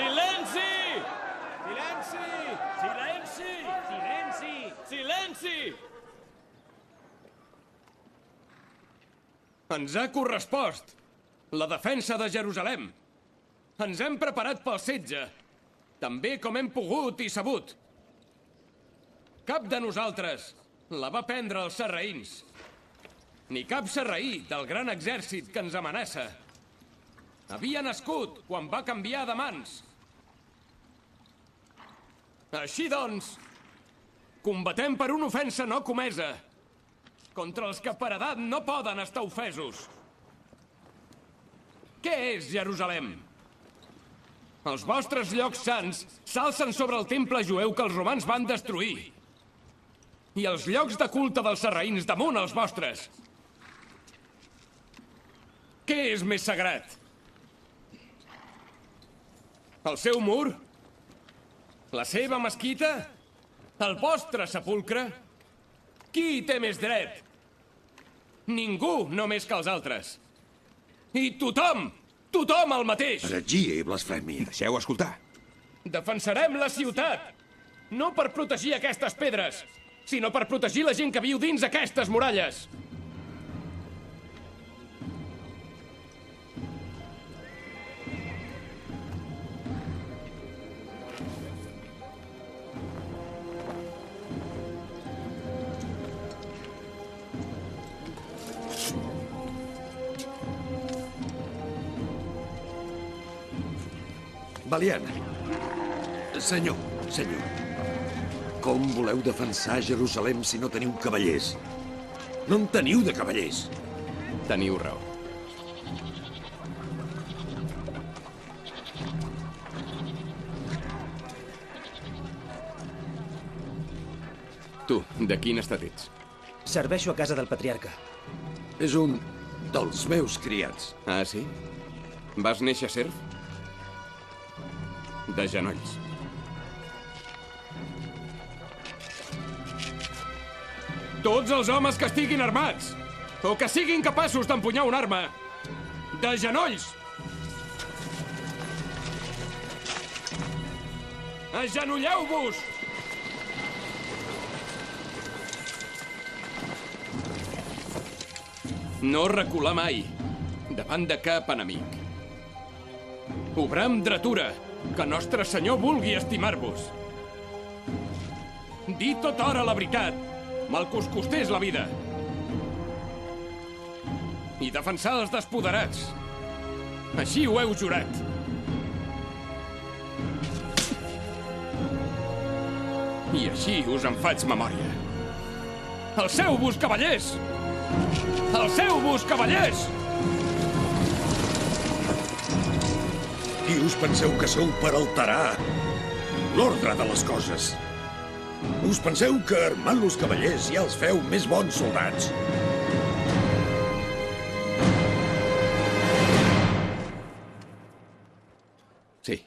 Silenci! Silenci! Silenci! Silenci! Silenci! Ens ha correspost la defensa de Jerusalem. Ens hem preparat pel setge, també com hem pogut i sabut. Cap de nosaltres la va prendre els sarraïns, ni cap sarraí del gran exèrcit que ens amenaça. Havia nascut quan va canviar de mans. Així doncs, combatem per una ofensa no comesa, contra els que per edat no poden estar ofesos. Què és Jerusalem? Els vostres llocs sants s'alcen sobre el temple jueu que els romans van destruir. I els llocs de culte dels sarraïns damunt els vostres. Què és més sagrat? El seu mur? La seva mesquita? El vostre sepulcre? Qui hi té més dret? Ningú, no més que els altres. I tothom el mateix. Heretgia i blasfèmia. Deixeu escoltar. Defensarem la ciutat, no per protegir aquestes pedres, sinó per protegir la gent que viu dins aquestes muralles. Valiant. Senyor. Com voleu defensar Jerusalem si no teniu cavallers? No en teniu de cavallers. Teniu raó. Tu, de quin estat ets? Serveixo a casa del patriarca. És un dels meus criats. Ah, sí? Vas néixer serf? De genolls. Tots els homes que estiguin armats, o que siguin capaços d'empunyar una arma, de genolls! Agenolleu-vos! No recular mai davant de cap enemic. Obrar amb dretura, que Nostre Senyor vulgui estimar-vos. Dir tota hora la veritat, mal que us costés la vida. I defensar els despoderats. Així ho heu jurat. I així us en faig memòria. Alceu-vos, cavallers! Alceu-vos, cavallers! Qui us penseu que sou per alterar l'ordre de les coses? Us penseu que armant-los cavallers ja els feu més bons soldats? Sí.